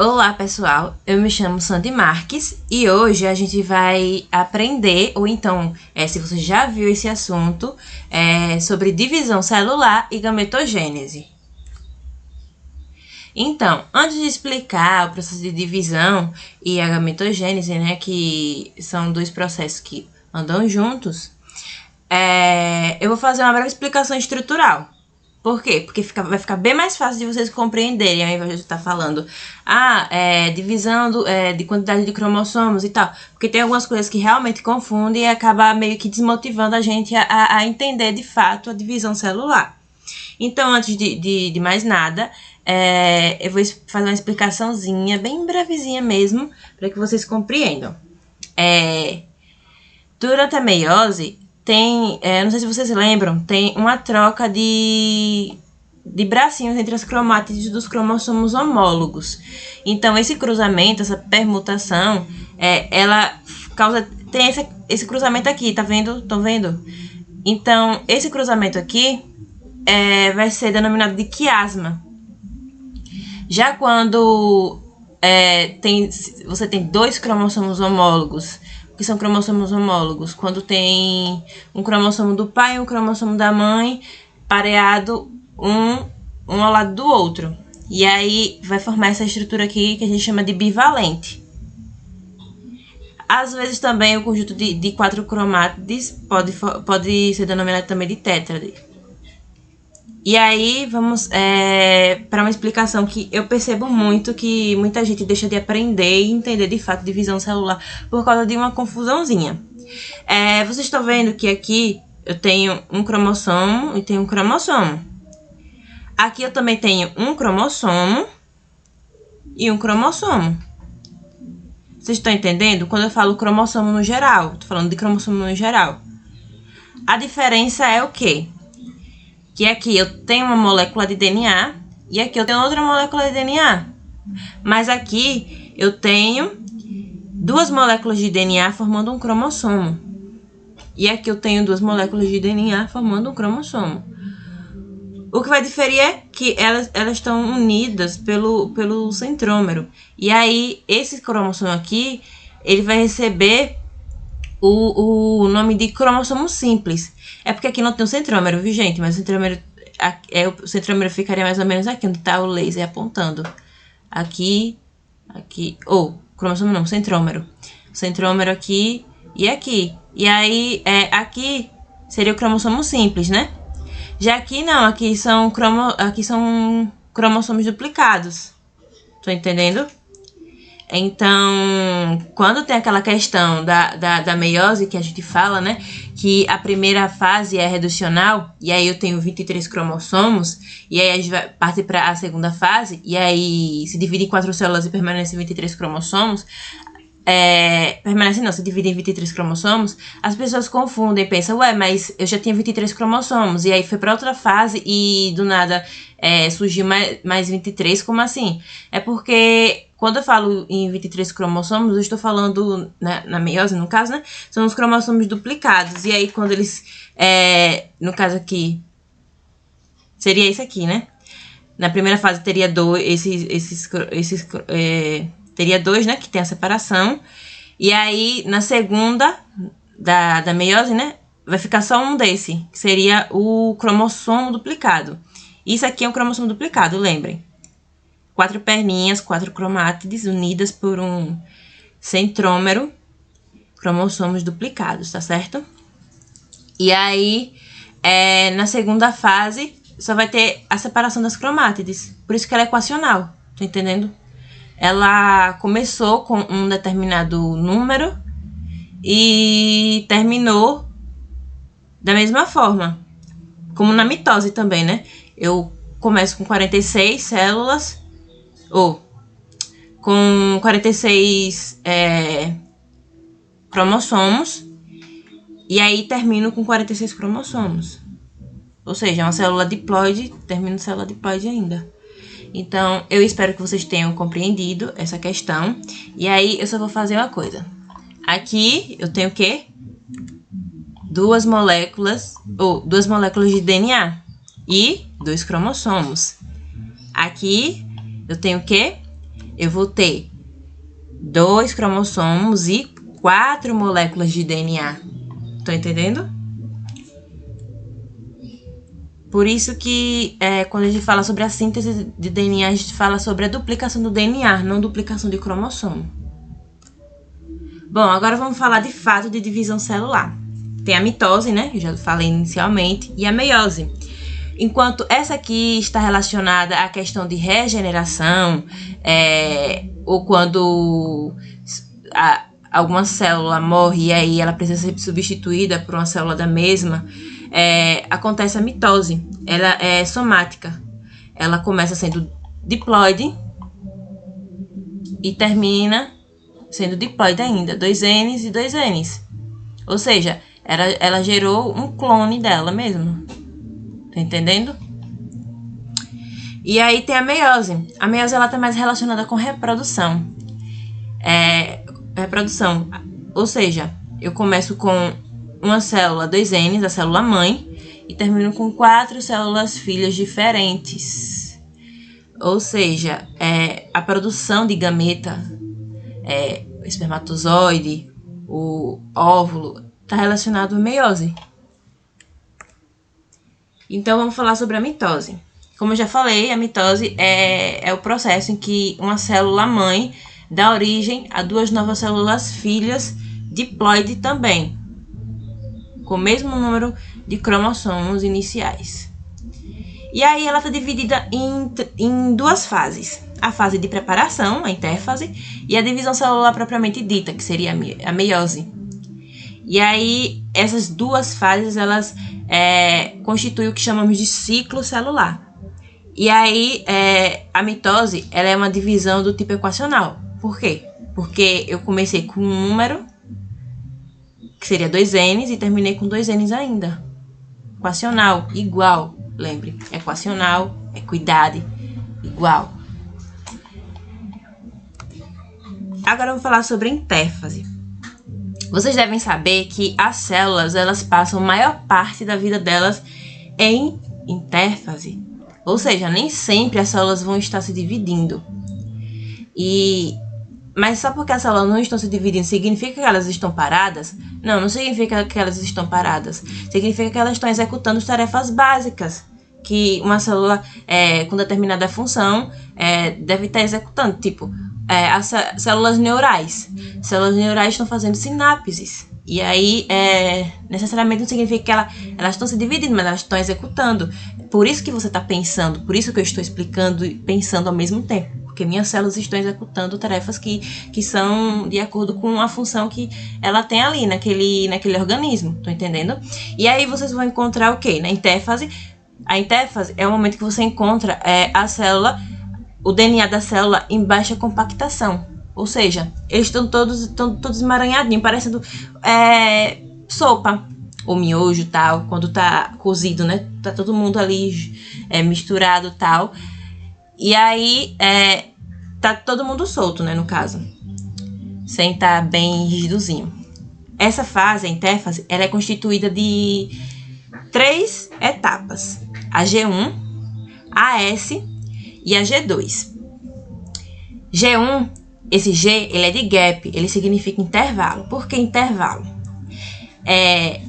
Olá pessoal, eu me chamo Sandy Marques e hoje a gente vai aprender, ou então, se você já viu esse assunto, sobre divisão celular e gametogênese. Então, antes de explicar o processo de divisão e a gametogênese, né, que são dois processos que andam juntos, eu vou fazer uma breve explicação estrutural. Por quê? Porque vai ficar bem mais fácil de vocês compreenderem, ao invés de estar falando, divisão de quantidade de cromossomos e tal. Porque tem algumas coisas que realmente confundem e acaba meio que desmotivando a gente a entender de fato a divisão celular. Então, antes de mais nada, eu vou fazer uma explicaçãozinha, bem brevezinha mesmo, para que vocês compreendam. Durante a meiose, tem, não sei se vocês lembram, tem uma troca de bracinhos entre as cromátides dos cromossomos homólogos. Então, esse cruzamento, essa permutação, ela causa... Tem esse cruzamento aqui, tá vendo? Estão vendo? Então, esse cruzamento aqui vai ser denominado de quiasma. Já quando você tem dois cromossomos homólogos, que são cromossomos homólogos, quando tem um cromossomo do pai e um cromossomo da mãe pareado um ao lado do outro. E aí vai formar essa estrutura aqui que a gente chama de bivalente. Às vezes também o conjunto de quatro cromátides pode ser denominado também de tétrade. E aí vamos para uma explicação que eu percebo muito que muita gente deixa de aprender e entender de fato divisão celular por causa de uma confusãozinha. Vocês estão vendo que aqui eu tenho um cromossomo e tenho um cromossomo. Aqui eu também tenho um cromossomo e um cromossomo. Vocês estão entendendo? Quando eu falo cromossomo no geral, estou falando de cromossomo no geral. A diferença é o quê? Que aqui eu tenho uma molécula de DNA e aqui eu tenho outra molécula de DNA. Mas aqui eu tenho duas moléculas de DNA formando um cromossomo. E aqui eu tenho duas moléculas de DNA formando um cromossomo. O que vai diferir é que elas estão unidas pelo centrômero. E aí esse cromossomo aqui, ele vai receber o nome de cromossomo simples. É porque aqui não tem o centrômero, viu, gente? Mas o centrômero ficaria mais ou menos aqui, onde está o laser apontando. Aqui. Cromossomo não, centrômero. Centrômero aqui e aqui. E aí, aqui seria o cromossomo simples, né? Já aqui não, aqui são cromossomos duplicados. Tô entendendo? Então, quando tem aquela questão da meiose que a gente fala, né? Que a primeira fase é reducional, e aí eu tenho 23 cromossomos, e aí a gente vai partir para a segunda fase, e aí se divide em 4 células e permanece 23 cromossomos. Se divide em 23 cromossomos, as pessoas confundem e pensam, mas eu já tinha 23 cromossomos, e aí foi para outra fase e do nada surgiu mais 23, como assim? É porque quando eu falo em 23 cromossomos, eu estou falando, na meiose, no caso, né? São os cromossomos duplicados. E aí, quando eles... no caso aqui, seria esse aqui, né? Na primeira fase teria teria dois, né? Que tem a separação. E aí, na segunda da meiose, né? Vai ficar só um desse, que seria o cromossomo duplicado. Isso aqui é um cromossomo duplicado, lembrem. 4 perninhas, 4 cromátides unidas por um centrômero, cromossomos duplicados, tá certo? E aí, na segunda fase, só vai ter a separação das cromátides. Por isso que ela é equacional, tá entendendo? Ela começou com um determinado número e terminou da mesma forma. Como na mitose também, né? Eu começo com 46 células... com 46 cromossomos, e aí termino com 46 cromossomos. Ou seja, uma célula diploide, termino célula diploide ainda. Então, eu espero que vocês tenham compreendido essa questão. E aí, eu só vou fazer uma coisa. Aqui, eu tenho o quê? Duas moléculas de DNA e 2 cromossomos. Aqui, eu tenho o quê? eu vou ter 2 cromossomos e 4 moléculas de DNA. Estão entendendo? Por isso que quando a gente fala sobre a síntese de DNA, a gente fala sobre a duplicação do DNA, não duplicação de cromossomo. Bom, agora vamos falar de fato de divisão celular. Tem a mitose, né? Eu já falei inicialmente, e a meiose. Enquanto essa aqui está relacionada à questão de regeneração, ou quando alguma célula morre e aí ela precisa ser substituída por uma célula da mesma, acontece a mitose. Ela é somática. Ela começa sendo diploide e termina sendo diploide ainda, 2 N's e 2 N's. Ou seja, ela gerou um clone dela mesmo. Tá entendendo? E aí tem a meiose. A meiose ela tá mais relacionada com reprodução. Reprodução. Ou seja, eu começo com uma célula 2 N's, a célula mãe, e termino com 4 células filhas diferentes. Ou seja, a produção de gameta, o espermatozoide, o óvulo, está relacionado à meiose. Então, vamos falar sobre a mitose. Como eu já falei, a mitose é o processo em que uma célula mãe dá origem a 2 novas células filhas diploide também, com o mesmo número de cromossomos iniciais. E aí ela está dividida em 2 fases. A fase de preparação, a interfase, e a divisão celular propriamente dita, que seria a meiose. E aí, essas 2 fases, elas constituem o que chamamos de ciclo celular. E aí, a mitose, ela é uma divisão do tipo equacional. Por quê? Porque eu comecei com um número, que seria 2 N's, e terminei com 2 N's ainda. Equacional, igual. Lembre, equacional, equidade, igual. Agora eu vou falar sobre a interfase. Vocês devem saber que as células, elas passam a maior parte da vida delas em interfase. Ou seja, nem sempre as células vão estar se dividindo. Mas só porque as células não estão se dividindo, significa que elas estão paradas? Não, não significa que elas estão paradas. Significa que elas estão executando tarefas básicas que uma célula com determinada função deve estar executando. Tipo, as células neurais. Células neurais estão fazendo sinapses. E aí, necessariamente não significa que elas estão se dividindo, mas elas estão executando. Por isso que você está pensando, por isso que eu estou explicando e pensando ao mesmo tempo. Porque minhas células estão executando tarefas que são de acordo com a função que ela tem ali, naquele organismo. Estão entendendo? E aí vocês vão encontrar o quê? Na interfase. A interfase é o momento que você encontra a célula, o DNA da célula em baixa compactação. Ou seja, eles estão todos emaranhadinhos, parecendo sopa ou miojo tal, quando tá cozido, né? Tá todo mundo ali misturado tal. E aí tá todo mundo solto, né? No caso, sem estar bem rigidozinho. Essa fase, a interfase, ela é constituída de 3 etapas: a G1, a S e a G2. G1, esse G, ele é de gap, ele significa intervalo. Por que intervalo?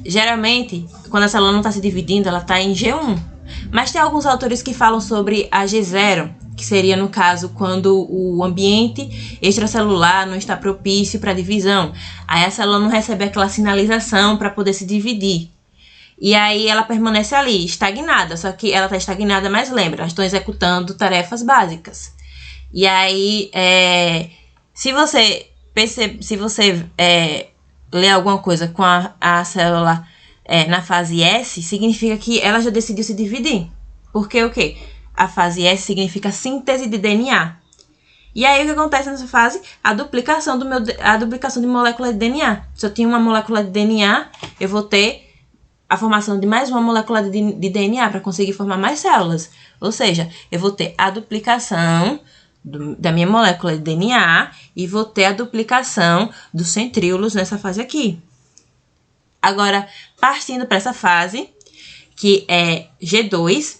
Geralmente, quando a célula não está se dividindo, ela está em G1. Mas tem alguns autores que falam sobre a G0, que seria, no caso, quando o ambiente extracelular não está propício para divisão. Aí a célula não recebe aquela sinalização para poder se dividir. E aí ela permanece ali, estagnada. Só que ela está estagnada, mas lembra, elas estão executando tarefas básicas. E aí, se você ler alguma coisa com a célula na fase S, significa que ela já decidiu se dividir. Porque o quê? A fase S significa síntese de DNA. E aí o que acontece nessa fase? A duplicação de molécula de DNA. Se eu tinha uma molécula de DNA, eu vou ter a formação de mais uma molécula de DNA para conseguir formar mais células. Ou seja, eu vou ter a duplicação da minha molécula de DNA e vou ter a duplicação dos centríolos nessa fase aqui. Agora, partindo para essa fase, que é G2,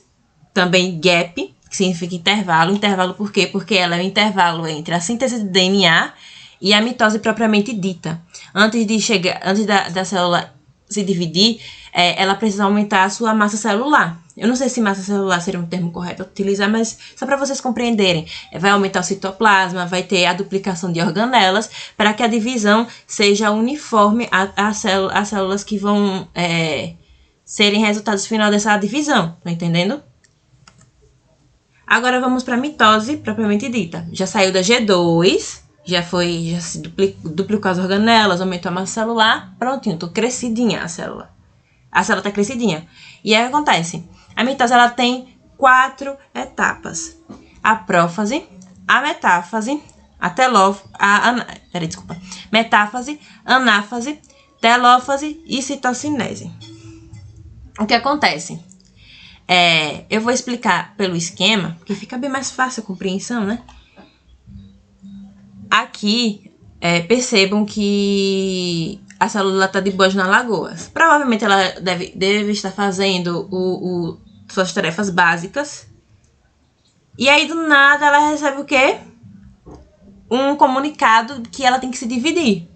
também gap, que significa intervalo. Intervalo por quê? Porque ela é um intervalo entre a síntese de DNA e a mitose propriamente dita. Antes da célula se dividir, ela precisa aumentar a sua massa celular. Eu não sei se massa celular seria um termo correto a utilizar, mas só para vocês compreenderem. Vai aumentar o citoplasma, vai ter a duplicação de organelas, para que a divisão seja uniforme às células que vão serem resultados final dessa divisão. Tá entendendo? Agora vamos para a mitose propriamente dita. Já saiu da G2, já se duplicou as organelas, aumentou a massa celular. Prontinho, tô crescidinha a célula. A célula tá crescidinha. E aí o que acontece? A mitose ela tem 4 etapas: a prófase, a metáfase, metáfase, anáfase, telófase e citocinese. O que acontece? Eu vou explicar pelo esquema, porque fica bem mais fácil a compreensão, né? Aqui, percebam que a célula está de boas na Lagoas. Provavelmente ela deve estar fazendo suas tarefas básicas. E aí, do nada, ela recebe o quê? Um comunicado que ela tem que se dividir.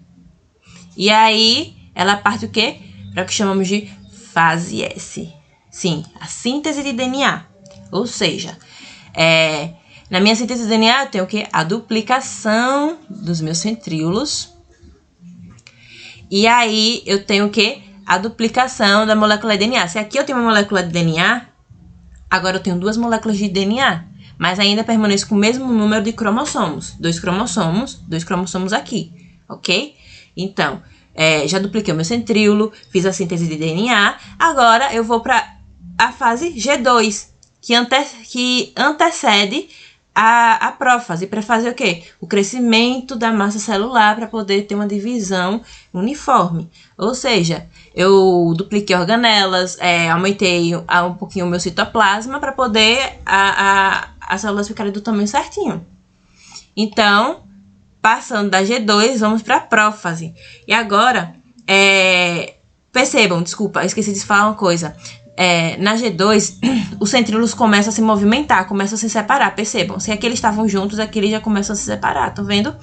E aí, ela parte o quê? Para o que chamamos de fase S. Sim, a síntese de DNA. Ou seja, na minha síntese de DNA eu tenho o quê? A duplicação dos meus centríolos. E aí eu tenho o quê? A duplicação da molécula de DNA. Se aqui eu tenho uma molécula de DNA, agora eu tenho 2 moléculas de DNA. Mas ainda permaneço com o mesmo número de cromossomos. 2 cromossomos aqui, ok? Então, já dupliquei o meu centríolo, fiz a síntese de DNA. Agora eu vou para a fase G2, que antecede a prófase, para fazer o quê? O crescimento da massa celular, para poder ter uma divisão uniforme. Ou seja, eu dupliquei organelas, aumentei um pouquinho o meu citoplasma, para poder as células ficarem do tamanho certinho. Então, passando da G2, vamos para a prófase. E agora, percebam, desculpa, eu esqueci de falar uma coisa. Na G2, os centríolos começam a se movimentar, começam a se separar, percebam. Se aqui eles estavam juntos, aqui eles já começam a se separar, estão vendo?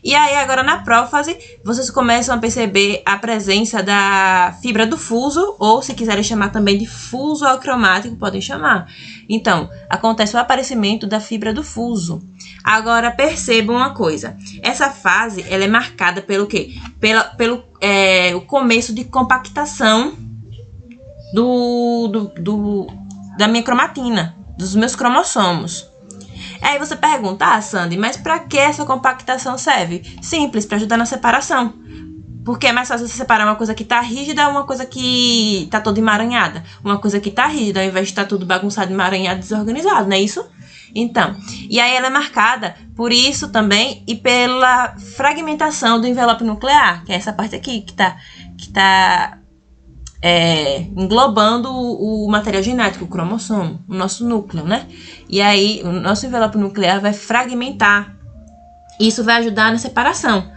E aí, agora na prófase, vocês começam a perceber a presença da fibra do fuso, ou se quiserem chamar também de fuso acromático, podem chamar. Então, acontece o aparecimento da fibra do fuso. Agora, percebam uma coisa. Essa fase, ela é marcada pelo quê? Pelo o começo de compactação da minha cromatina, dos meus cromossomos. Aí você pergunta, Sandy, mas para que essa compactação serve? Simples, para ajudar na separação. Porque é mais fácil você separar uma coisa que tá rígida uma coisa que tá toda emaranhada. Uma coisa que tá rígida, ao invés de estar tudo bagunçado, emaranhado, desorganizado, não é isso? Então, e aí ela é marcada por isso também e pela fragmentação do envelope nuclear, que é essa parte aqui que tá englobando o material genético, o cromossomo, o nosso núcleo, né? E aí o nosso envelope nuclear vai fragmentar. Isso vai ajudar na separação,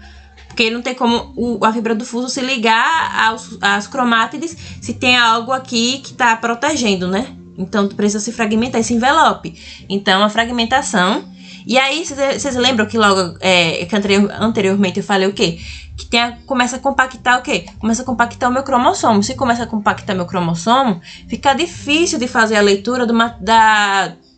porque não tem como a fibra do fuso se ligar às cromátides se tem algo aqui que está protegendo, né? Então precisa se fragmentar esse envelope. Então a fragmentação. E aí vocês lembram que logo que anteriormente eu falei o quê? Que começa a compactar o quê? Começa a compactar o meu cromossomo. Se começa a compactar meu cromossomo, fica difícil de fazer a leitura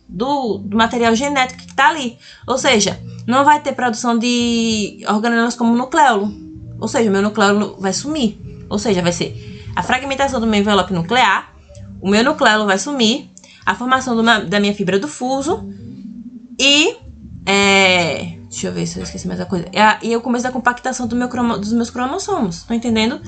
do material genético que está ali. Ou seja, não vai ter produção de organelas como nucleolo. Ou seja, o meu nucleolo vai sumir. Ou seja, vai ser a fragmentação do meu envelope nuclear, o meu nucleolo vai sumir, a formação da minha fibra do fuso e... deixa eu ver se eu esqueci mais a coisa. E o começo da compactação dos meus cromossomos. Estão entendendo?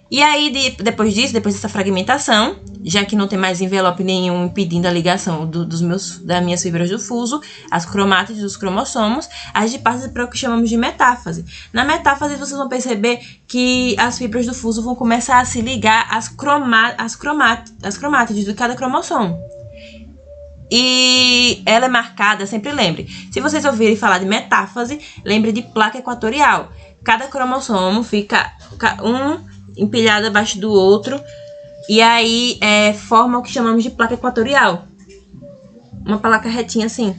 E aí, depois dessa fragmentação, já que não tem mais envelope nenhum impedindo a ligação das minhas fibras do fuso, as cromátides dos cromossomos, a gente passa para o que chamamos de metáfase. Na metáfase, vocês vão perceber que as fibras do fuso vão começar a se ligar às cromátides de cada cromossomo. E ela é marcada, sempre lembre, se vocês ouvirem falar de metáfase, lembre de placa equatorial. Cada cromossomo fica empilhado abaixo do outro, e aí forma o que chamamos de placa equatorial. uma placa retinha assim.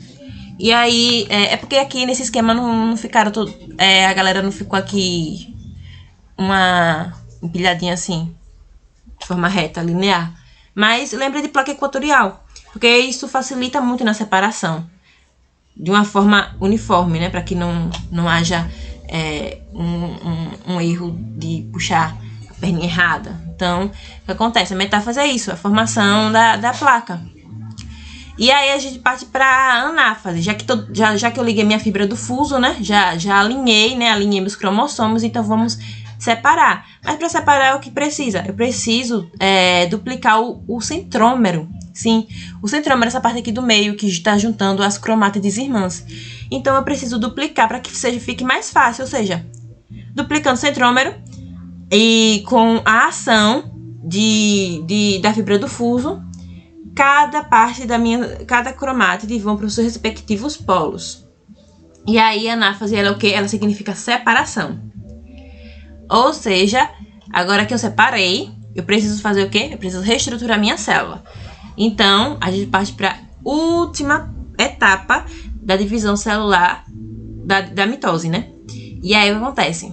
E aí, é porque aqui nesse esquema não ficaram todo, a galera não ficou aqui uma empilhadinha assim, de forma reta, linear. Mas lembre de placa equatorial, porque isso facilita muito na separação, de uma forma uniforme, né? Para que não haja um erro de puxar a perninha errada. Então, o que acontece? A metáfase é isso, a formação da placa. E aí a gente parte para anáfase, já que eu liguei minha fibra do fuso, né? Já alinhei, né? Alinhei meus cromossomos, então vamos separar. Mas para separar, o que precisa? Eu preciso duplicar o centrômero. Sim, o centrômero é essa parte aqui do meio que está juntando as cromátides irmãs. Então eu preciso duplicar para que fique mais fácil, ou seja, duplicando o centrômero e com a ação da fibra do fuso, cada cromátide vão para os seus respectivos polos. E aí a anáfase, ela é o quê? Ela significa separação. Ou seja, agora que eu separei, eu preciso fazer o quê? Eu preciso reestruturar minha célula. Então, a gente parte para a última etapa da divisão celular da mitose, né? E aí o que acontece?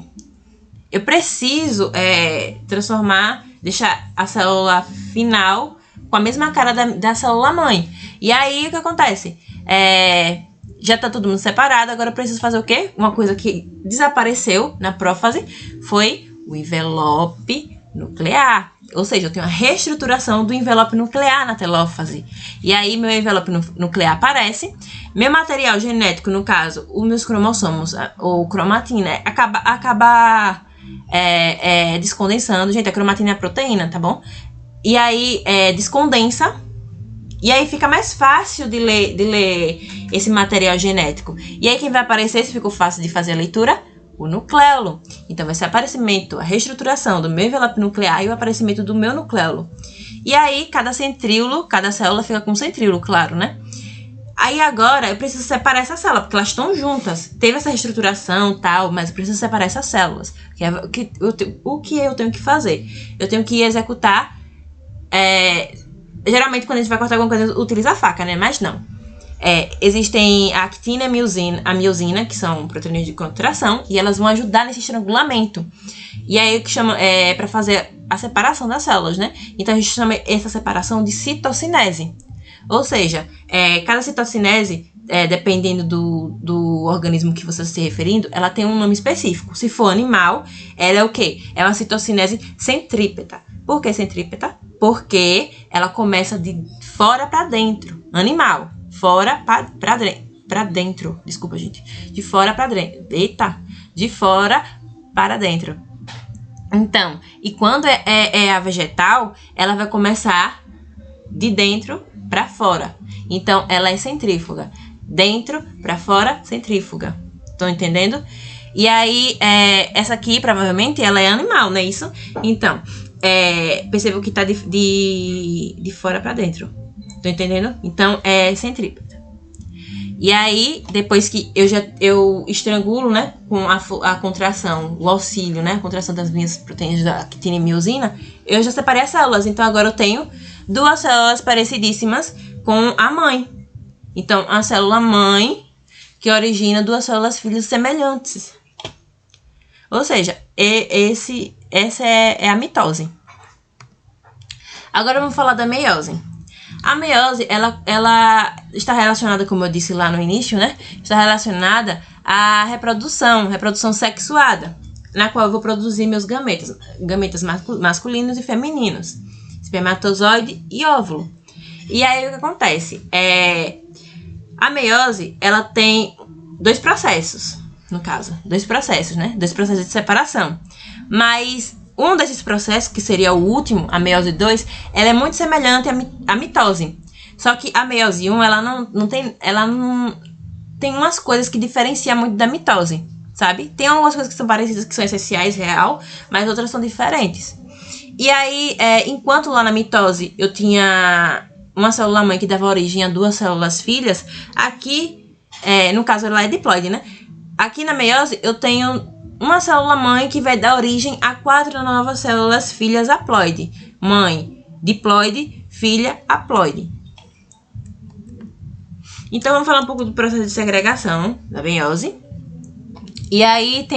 Eu preciso deixar a célula final com a mesma cara da célula mãe. E aí o que acontece? Já tá todo mundo separado, agora eu preciso fazer o quê? Uma coisa que desapareceu na prófase foi o envelope nuclear. Ou seja, eu tenho a reestruturação do envelope nuclear na telófase. E aí meu envelope nuclear aparece. Meu material genético, no caso, os meus cromossomos, ou cromatina, acaba descondensando. Gente, a cromatina é a proteína, tá bom? E aí descondensa. E aí fica mais fácil de ler esse material genético. E aí quem vai aparecer, se ficou fácil de fazer a leitura? O nucleolo. Então vai ser a reestruturação do meu envelope nuclear e o aparecimento do meu nucleolo. E aí cada célula fica com um centríolo, claro, né? Aí agora eu preciso separar essa célula, porque elas estão juntas. Teve essa reestruturação e tal, mas eu preciso separar essas células. O que eu tenho que fazer? Eu tenho que executar. Geralmente quando a gente vai cortar alguma coisa, utiliza a faca, né? Mas não. Existem a actina e a miosina, que são proteínas de contração, e elas vão ajudar nesse estrangulamento. E aí o que chama para fazer a separação das células, né? Então a gente chama essa separação de citocinese. Ou seja, cada citocinese, dependendo do organismo que você está se referindo, ela tem um nome específico. Se for animal, ela é o quê? É uma citocinese centrípeta. Por que centrípeta? Porque ela começa de fora para dentro. Animal. Fora para dentro. Desculpa, gente. De fora para dentro. Eita. De fora para dentro. Então, e quando é a vegetal, ela vai começar de dentro para fora. Então, ela é centrífuga. Dentro para fora, centrífuga. Estão entendendo? E aí, essa aqui, provavelmente, ela é animal, não é isso? Então, percebam que tá de fora para dentro. Estão entendendo? Então, é centrípeta. E aí, depois que eu estrangulo, né, com a contração, o auxílio, né, a contração das minhas proteínas da actina e miosina, eu já separei as células. Então, agora eu tenho 2 células parecidíssimas com a mãe. Então, a célula mãe que origina 2 células filhas semelhantes. Ou seja, essa é a mitose. Agora vamos falar da meiose. A meiose, ela está relacionada, como eu disse lá no início, né? Está relacionada à reprodução sexuada, na qual eu vou produzir meus gametas masculinos e femininos, espermatozoide e óvulo. E aí o que acontece? A meiose, ela tem 2 processos, no caso, 2 processos, né? 2 processos de separação. Mas um desses processos, que seria o último, a meiose 2, ela é muito semelhante à mitose. Só que a meiose 1, ela não tem umas coisas que diferenciam muito da mitose, sabe? Tem algumas coisas que são parecidas, que são essenciais, real, mas outras são diferentes. E aí, enquanto lá na mitose eu tinha uma célula mãe que dava origem a 2 células filhas, aqui, no caso ela é diploide, né? Aqui na meiose eu tenho uma célula mãe que vai dar origem a 4 novas células filhas haploide. Mãe diploide, filha haploide. Então, vamos falar um pouco do processo de segregação da meiose. E aí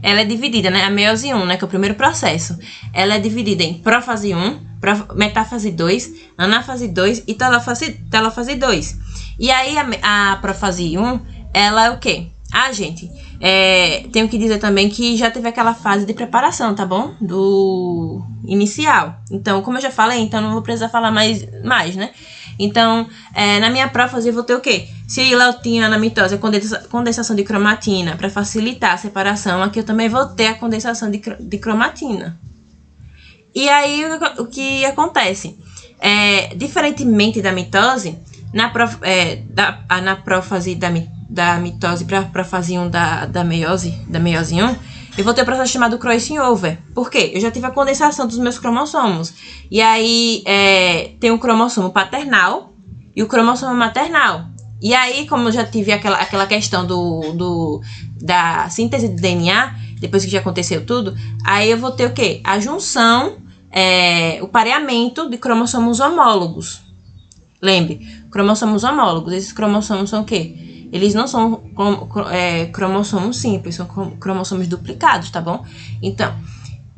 ela é dividida, né? A meiose 1, né? Que é o primeiro processo. Ela é dividida em profase 1, metáfase 2, anáfase 2 e telófase 2. E aí, a profase 1, ela é o quê? Gente, tenho que dizer também que já teve aquela fase de preparação, tá bom? Do inicial. Então, como eu já falei, então não vou precisar falar mais, né? Então, na minha prófase eu vou ter o quê? Se lá eu tinha na mitose a condensação de cromatina para facilitar a separação, aqui eu também vou ter a condensação de cromatina. E aí, o que acontece? Diferentemente da mitose, na prófase da mitose para a profase 1 da meiose 1, eu vou ter um processo chamado crossing over. Por quê? Eu já tive a condensação dos meus cromossomos. E aí, tem o cromossomo paternal e o cromossomo maternal. E aí, como eu já tive aquela questão da síntese do DNA, depois que já aconteceu tudo, aí eu vou ter o quê? A junção, o pareamento de cromossomos homólogos. Lembre, cromossomos homólogos. Esses cromossomos são o quê? Eles não são cromossomos simples, são cromossomos duplicados, tá bom? Então,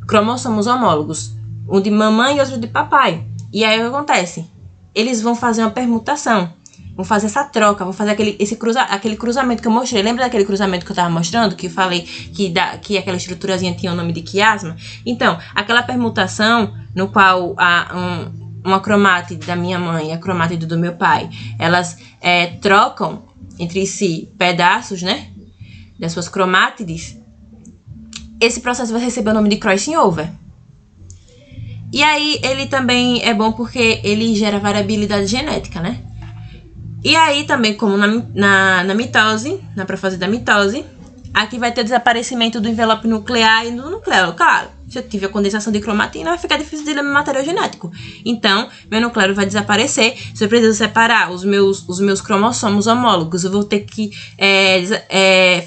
cromossomos homólogos, um de mamãe e outro de papai. E aí o que acontece? Eles vão fazer uma permutação, vão fazer essa troca, vão fazer aquele cruzamento que eu mostrei. Lembra daquele cruzamento que eu tava mostrando? Que eu falei que aquela estruturazinha tinha o nome de quiasma? Então, aquela permutação no qual uma cromátide da minha mãe e a cromátide do meu pai, elas trocam entre si pedaços, né, das suas cromátides, esse processo vai receber o nome de crossing over. E aí, ele também é bom porque ele gera variabilidade genética, né? E aí, também, como na mitose, na profase da mitose, aqui vai ter desaparecimento do envelope nuclear e do nucleolo. Claro, se eu tiver condensação de cromatina, vai ficar difícil de ler meu material genético. Então, meu nucleolo vai desaparecer. Se eu preciso separar os meus cromossomos homólogos, eu vou ter que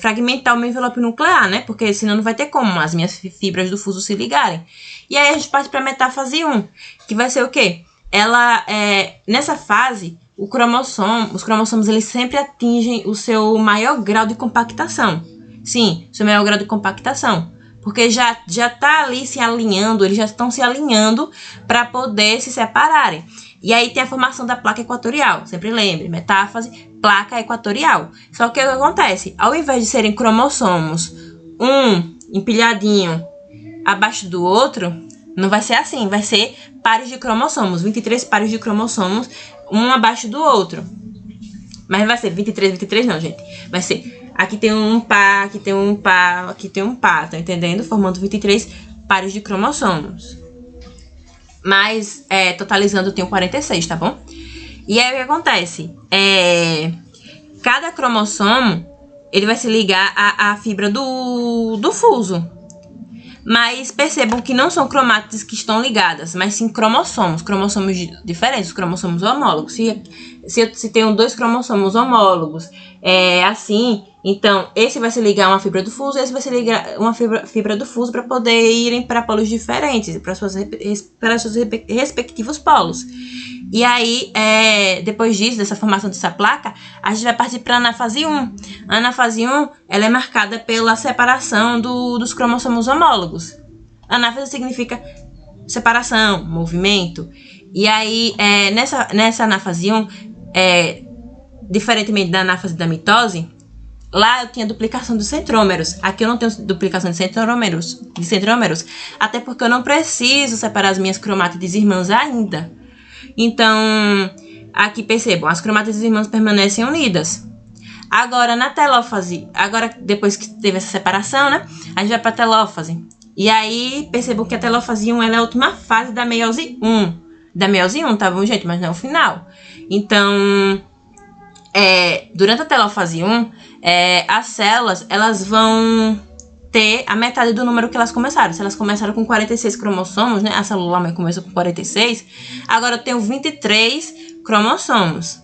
fragmentar o meu envelope nuclear, né? Porque senão não vai ter como as minhas fibras do fuso se ligarem. E aí, a gente parte para a metáfase 1, que vai ser o quê? Nessa fase, os cromossomos, eles sempre atingem o seu maior grau de compactação. Sim, seu maior grau de compactação. Porque já tá ali se alinhando, eles já estão se alinhando para poder se separarem. E aí tem a formação da placa equatorial. Sempre lembre, metáfase, placa equatorial. Só que o que acontece? Ao invés de serem cromossomos, um empilhadinho abaixo do outro, não vai ser assim. Vai ser pares de cromossomos, 23 pares de cromossomos, um abaixo do outro. Mas não vai ser 23 não, gente. Vai ser... Aqui tem um par, aqui tem um par, aqui tem um par, tá entendendo? Formando 23 pares de cromossomos. Mas, totalizando, eu tenho 46, tá bom? E aí, o que acontece? Cada cromossomo, ele vai se ligar à fibra do fuso. Mas percebam que não são cromátides que estão ligadas, mas sim cromossomos diferentes, cromossomos homólogos. Se tenho 2 cromossomos homólogos, assim, então esse vai se ligar a uma fibra do fuso, esse vai se ligar a uma fibra do fuso para poder irem para polos diferentes, para seus respectivos polos. E aí, depois disso, dessa formação dessa placa, a gente vai partir para a anafase 1. A anafase 1, ela é marcada pela separação dos cromossomos homólogos. Anáfase significa separação, movimento. E aí, nessa anafase 1, diferentemente da anáfase da mitose, lá eu tinha duplicação dos centrômeros. Aqui eu não tenho duplicação de centrômeros, até porque eu não preciso separar as minhas cromátides irmãs ainda. Então, aqui percebam, as cromátides irmãs permanecem unidas. Agora, na telófase, depois que teve essa separação, né, a gente vai para a telófase. E aí, percebam que a telófase 1 ela é a última fase da meiose 1. Da meiose 1, tá bom, gente? Mas não é o final. Então, durante a telófase 1, as células, elas vão ter a metade do número que elas começaram. Se elas começaram com 46 cromossomos, né? A célula mãe começou com 46. Agora eu tenho 23 cromossomos.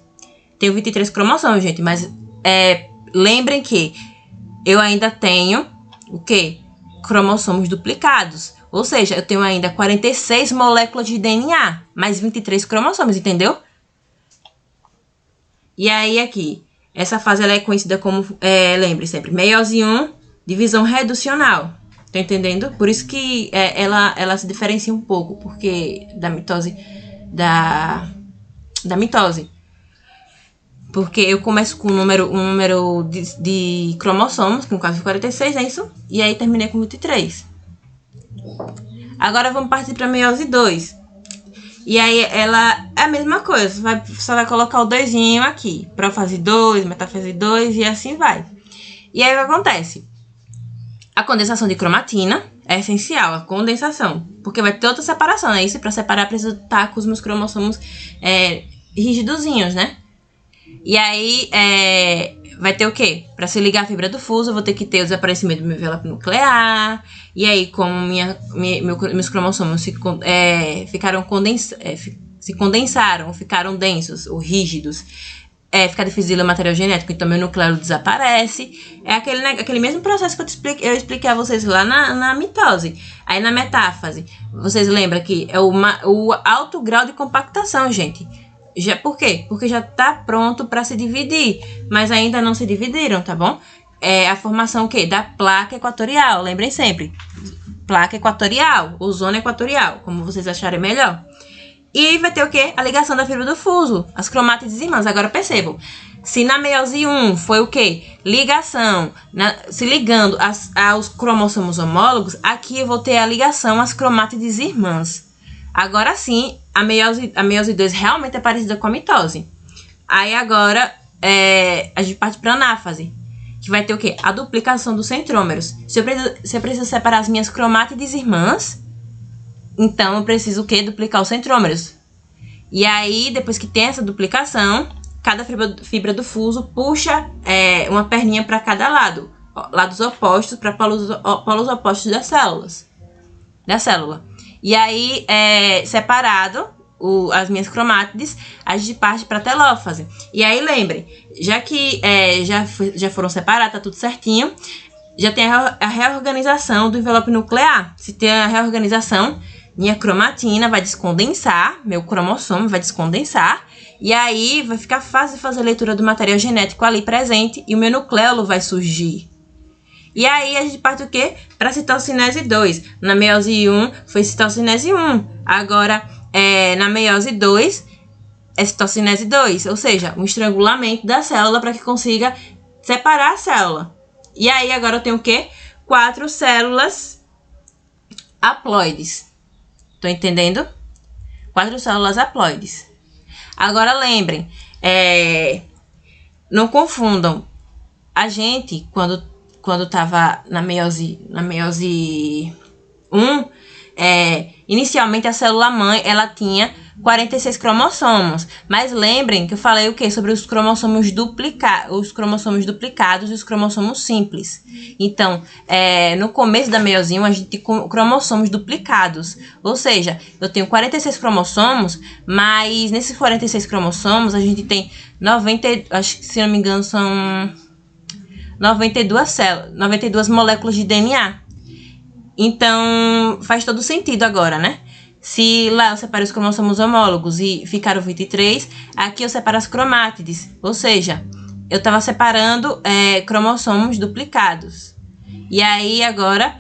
Tenho 23 cromossomos, gente. Mas lembrem que eu ainda tenho o quê? Cromossomos duplicados. Ou seja, eu tenho ainda 46 moléculas de DNA, mais 23 cromossomos, entendeu? E aí aqui, essa fase ela é conhecida como, lembre sempre, meiose 1, divisão reducional. Tá entendendo? Por isso que ela se diferencia um pouco, porque da mitose, da mitose. Porque eu começo com um número de cromossomos, que no caso é 46, é isso? E aí terminei com 23. Agora vamos partir para a meiose 2. E aí ela é a mesma coisa, só vai colocar o 2 aqui. Prófase 2, metáfase 2 e assim vai. E aí o que acontece? A condensação de cromatina é essencial, a condensação. Porque vai ter outra separação, né? Isso para separar precisa estar com os meus cromossomos rigidozinhos, né? E aí, vai ter o quê? Para se ligar a fibra do fuso, eu vou ter que ter o desaparecimento do meu envelope nuclear. E aí, como meus cromossomos se condensaram, ficaram densos ou rígidos, fica difícil o material genético, então meu núcleo desaparece. É aquele mesmo processo que eu expliquei a vocês lá na mitose. Aí na metáfase, vocês lembram que é o alto grau de compactação, gente. Por quê? Porque já está pronto para se dividir, mas ainda não se dividiram, tá bom? É a formação o quê? Da placa equatorial, lembrem sempre. Placa equatorial, ou zona equatorial, como vocês acharem melhor. E vai ter o quê? A ligação da fibra do fuso, as cromátides irmãs. Agora percebam, se na meiose 1 foi o quê? Ligação, se ligando aos cromossomos homólogos, aqui eu vou ter a ligação às cromátides irmãs. Agora sim, a meiose 2 realmente é parecida com a mitose. Aí agora, a gente parte para a anáfase, que vai ter o quê? A duplicação dos centrômeros. Se eu preciso separar as minhas cromátides irmãs, então eu preciso o quê? Duplicar os centrômeros. E aí, depois que tem essa duplicação, cada fibra do fuso puxa uma perninha para cada lado. Lados opostos para polos opostos da célula. E aí, separado as minhas cromátides, a gente parte para a telófase. E aí, lembrem, já que já foram separadas, tá tudo certinho, já tem a reorganização do envelope nuclear. Se tem a reorganização, minha cromatina vai descondensar, meu cromossomo vai descondensar, e aí vai ficar fácil de fazer a leitura do material genético ali presente, e o meu nucleolo vai surgir. E aí a gente parte o quê? Para a citocinese 2. Na meiose 1 foi citocinese 1. Agora, na meiose 2, é citocinese 2. Ou seja, um estrangulamento da célula para que consiga separar a célula. E aí agora eu tenho o quê? 4 células haploides. Estão entendendo? 4 células haploides. Agora lembrem, não confundam. A gente, quando estava na meiose 1, inicialmente a célula mãe ela tinha 46 cromossomos. Mas lembrem que eu falei o quê? Sobre os cromossomos duplicados e os cromossomos simples. Então, no começo da meiose 1, a gente tem cromossomos duplicados. Ou seja, eu tenho 46 cromossomos, mas nesses 46 cromossomos a gente tem 90, acho que se não me engano são 92 moléculas de DNA. Então, faz todo sentido agora, né? Se lá eu separo os cromossomos homólogos e ficaram 23, aqui eu separo as cromátides. Ou seja, eu estava separando cromossomos duplicados. E aí, agora,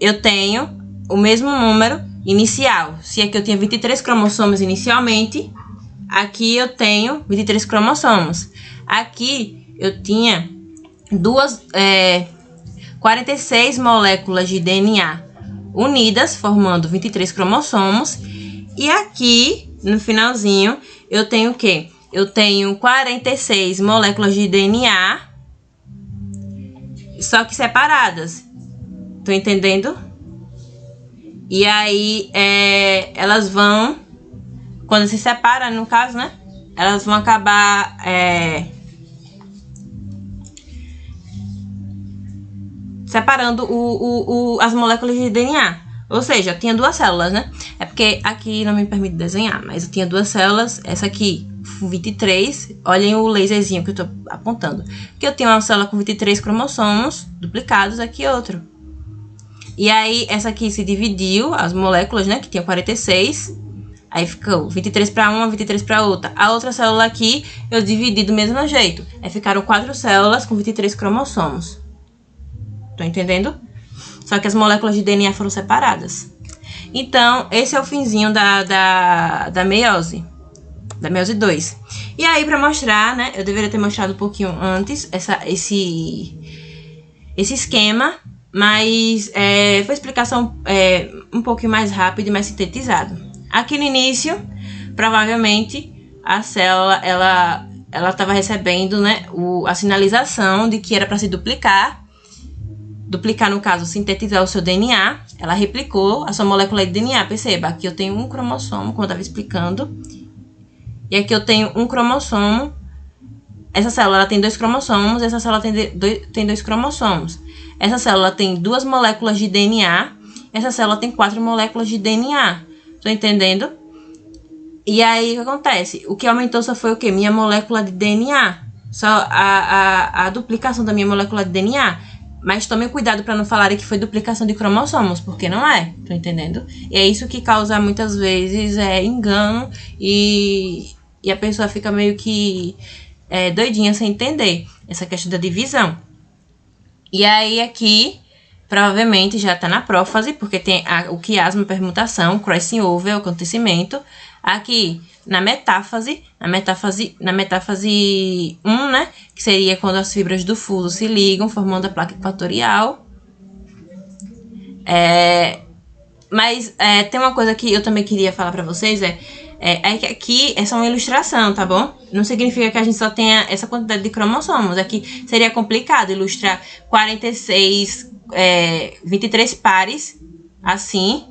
eu tenho o mesmo número inicial. Se aqui eu tinha 23 cromossomos inicialmente, aqui eu tenho 23 cromossomos. Aqui eu tinha 46 moléculas de DNA unidas, formando 23 cromossomos. E aqui, no finalzinho, eu tenho o quê? Eu tenho 46 moléculas de DNA, só que separadas. Tô entendendo? E aí, elas vão, quando se separam, no caso, né? Elas vão acabar separando as moléculas de DNA. Ou seja, eu tinha 2 células, né? É porque aqui não me permite desenhar, mas eu tinha 2 células. Essa aqui, 23. Olhem o laserzinho que eu tô apontando. Que eu tinha uma célula com 23 cromossomos duplicados, aqui outro. E aí, essa aqui se dividiu, as moléculas, né? Que tinha 46. Aí ficou 23 para uma, 23 para outra. A outra célula aqui eu dividi do mesmo jeito. Aí ficaram 4 células com 23 cromossomos. Tô entendendo? Só que as moléculas de DNA foram separadas. Então, esse é o finzinho da meiose. Da meiose 2. E aí, pra mostrar, né? Eu deveria ter mostrado um pouquinho antes esse esquema. Mas foi explicação um pouquinho mais rápida e mais sintetizada. Aqui no início, provavelmente, a célula, ela estava recebendo, né, a sinalização de que era para se duplicar. Duplicar, no caso, sintetizar o seu DNA. Ela replicou a sua molécula de DNA. Perceba, aqui eu tenho um cromossomo, como eu estava explicando. E aqui eu tenho um cromossomo. Essa célula ela tem 2 cromossomos, essa célula tem 2 cromossomos. Essa célula tem 2 moléculas de DNA, essa célula tem 4 moléculas de DNA. Tô entendendo? E aí, o que acontece? O que aumentou só foi o quê? Minha molécula de DNA. Só a duplicação da minha molécula de DNA. Mas tomem cuidado para não falarem que foi duplicação de cromossomos, porque não é. Tô entendendo? E é isso que causa, muitas vezes, engano e a pessoa fica meio que doidinha sem entender essa questão da divisão. E aí aqui, provavelmente já está na prófase, porque tem o quiasma, permutação, crossing over, o acontecimento. Aqui na metáfase 1, né, que seria quando as fibras do fuso se ligam, formando a placa equatorial. Mas tem uma coisa que eu também queria falar para vocês, que aqui é só uma ilustração, tá bom? Não significa que a gente só tenha essa quantidade de cromossomos. Aqui seria complicado ilustrar 23 pares, assim,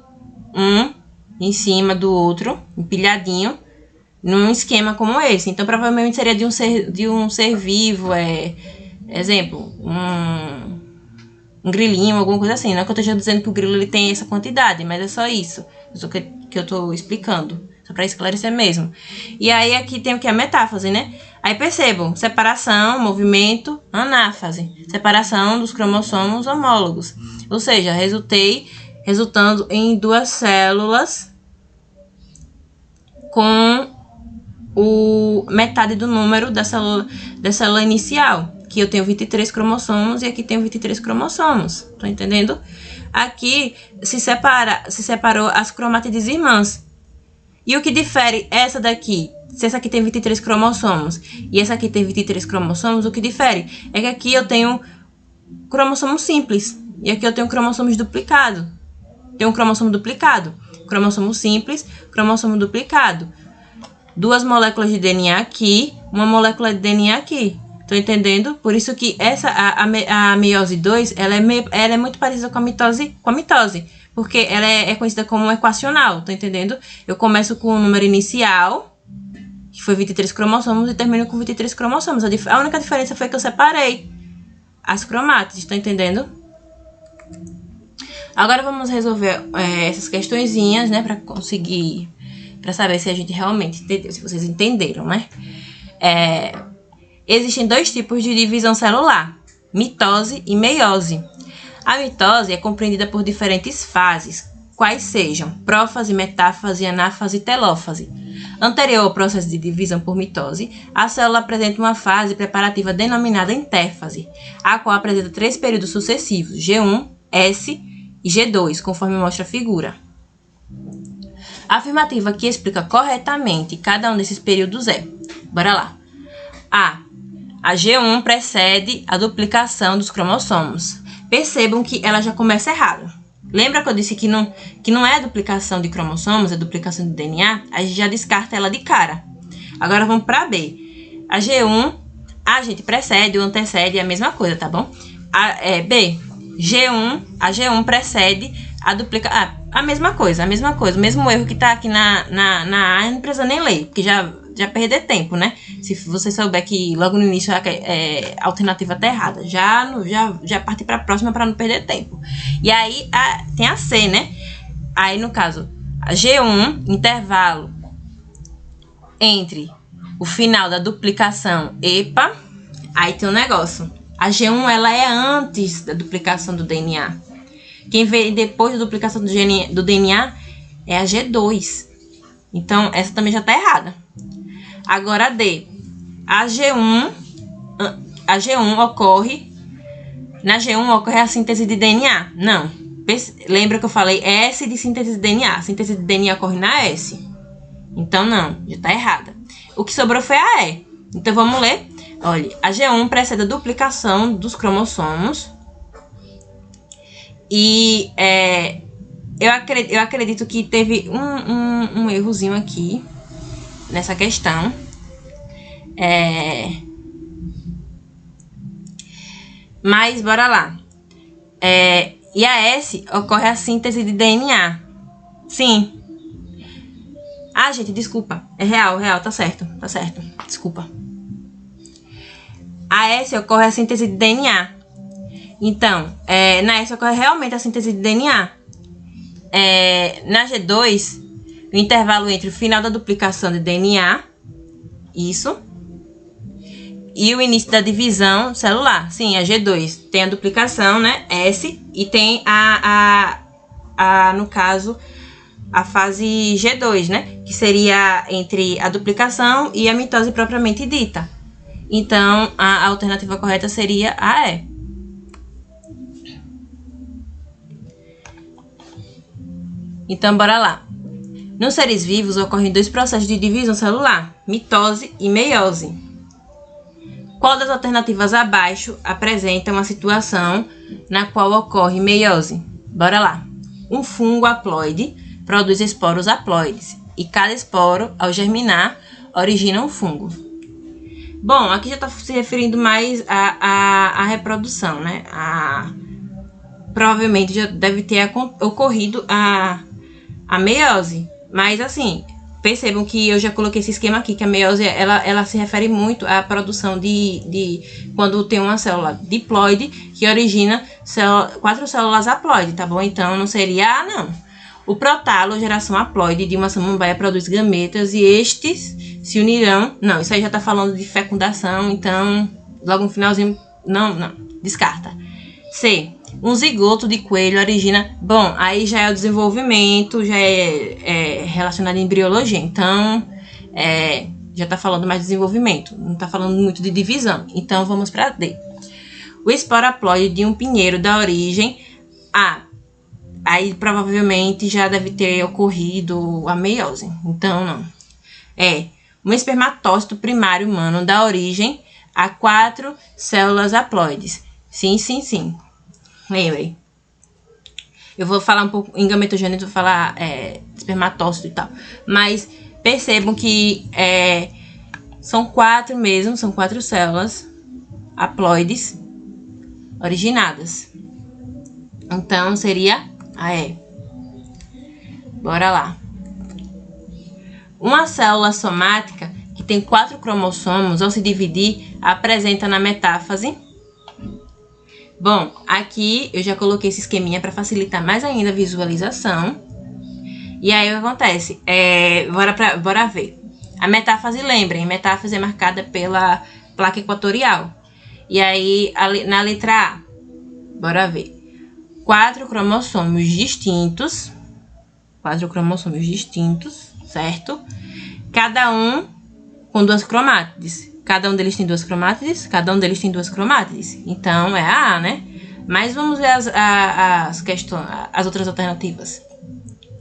um em cima do outro, empilhadinho, num esquema como esse. Então, provavelmente seria de um ser vivo, exemplo, um grilinho, alguma coisa assim. Não é que eu esteja dizendo que o grilo ele tem essa quantidade, mas é só isso que eu tô explicando. Só para esclarecer mesmo. E aí aqui tem o que? A metáfase, né? Aí percebam, separação, movimento, anáfase. Separação dos cromossomos homólogos. Ou seja, resultando em 2 células com metade do número da célula inicial. Que eu tenho 23 cromossomos e aqui tenho 23 cromossomos. Tô entendendo? Aqui se separou as cromátides irmãs. E o que difere essa daqui, se essa aqui tem 23 cromossomos e essa aqui tem 23 cromossomos, o que difere é que aqui eu tenho cromossomo simples e aqui eu tenho cromossomos duplicado. Tem um cromossomo duplicado, cromossomo simples, cromossomo duplicado. 2 moléculas de DNA aqui, uma molécula de DNA aqui. Tô entendendo? Por isso que a meiose 2, ela é muito parecida com a mitose. Porque ela é conhecida como equacional, tá entendendo? Eu começo com o número inicial, que foi 23 cromossomos, e termino com 23 cromossomos. A única diferença foi que eu separei as cromátides, tá entendendo? Agora vamos resolver essas questõezinhas, né? Pra saber se a gente realmente entendeu, se vocês entenderam, né? Existem 2 tipos de divisão celular, mitose e meiose. A mitose é compreendida por diferentes fases, quais sejam prófase, metáfase, anáfase e telófase. Anterior ao processo de divisão por mitose, a célula apresenta uma fase preparativa denominada intérfase, a qual apresenta 3 períodos sucessivos, G1, S e G2, conforme mostra a figura. A afirmativa que explica corretamente cada um desses períodos é, bora lá. A G1 precede a duplicação dos cromossomos. Percebam que ela já começa errado. Lembra que eu disse que não é duplicação de cromossomos, é duplicação de DNA? A gente já descarta ela de cara. Agora vamos para B. A G1, a gente precede ou antecede, é a mesma coisa, tá bom? B. A G1 precede a duplicação. A mesma coisa. O mesmo erro que tá aqui na A, não precisa nem ler, porque já perder tempo, né? Se você souber que logo no início a alternativa tá errada, já parte para a próxima para não perder tempo. E aí tem a C, né? Aí no caso, a G1, intervalo entre o final da duplicação EPA, aí tem um negócio. A G1 ela é antes da duplicação do DNA. Quem vem depois da duplicação do DNA é a G2. Então, essa também já tá errada. Agora, a D. A G1 ocorre... Na G1 ocorre a síntese de DNA. Não. Lembra que eu falei S de síntese de DNA. A síntese de DNA ocorre na S. Então, não. Já tá errada. O que sobrou foi a E. Então, vamos ler. Olha, a G1 precede a duplicação dos cromossomos. E eu acredito que teve um errozinho aqui nessa questão. Mas, bora lá. E a S ocorre a síntese de DNA. Sim. Ah, gente, desculpa. É real, tá certo. Desculpa. A S ocorre a síntese de DNA. Então, na S ocorre realmente a síntese de DNA. Na G2, o intervalo entre o final da duplicação de DNA, isso, e o início da divisão celular. Sim, a G2 tem a duplicação, né? S, e tem no caso, a fase G2, né? Que seria entre a duplicação e a mitose propriamente dita. Então, a alternativa correta seria a E. Então, bora lá. Nos seres vivos ocorrem dois processos de divisão celular, mitose e meiose. Qual das alternativas abaixo apresenta uma situação na qual ocorre meiose? Bora lá. Um fungo haploide produz esporos haploides e cada esporo, ao germinar, origina um fungo. Bom, aqui já está se referindo mais à reprodução, né? Provavelmente já deve ter ocorrido a meiose, mas assim, percebam que eu já coloquei esse esquema aqui, que a meiose, ela se refere muito à produção de quando tem uma célula diploide que origina 4 células haploides, tá bom? Então, não seria não. O protalo, geração haploide de uma samambaia, produz gametas e estes se unirão. Não, isso aí já tá falando de fecundação, então, logo no finalzinho, não, descarta. C. Um zigoto de coelho origina... Bom, aí já é o desenvolvimento, já é relacionado à embriologia. Então, já tá falando mais de desenvolvimento. Não tá falando muito de divisão. Então, vamos para D. O esporo haploide de um pinheiro dá origem a... Aí, provavelmente, já deve ter ocorrido a meiose. Então, não. Um espermatócito primário humano dá origem a 4 células haploides. Sim. Lembrem. Eu vou falar um pouco em gametogênese, vou falar espermatócito e tal. Mas percebam que são 4 mesmo, são 4 células haploides originadas. Então, seria a E. Bora lá. Uma célula somática que tem 4 cromossomos, ao se dividir, apresenta na metáfase... Bom, aqui eu já coloquei esse esqueminha para facilitar mais ainda a visualização. E aí o que acontece? Bora ver. A metáfase, lembrem, metáfase é marcada pela placa equatorial. E aí, na letra A, bora ver. 4 cromossomos distintos. 4 cromossomos distintos, certo? Cada um com 2 cromátides. Cada um deles tem 2 cromátides, cada um deles tem 2 cromátides. Então, é a A, né? Mas vamos ver as outras alternativas.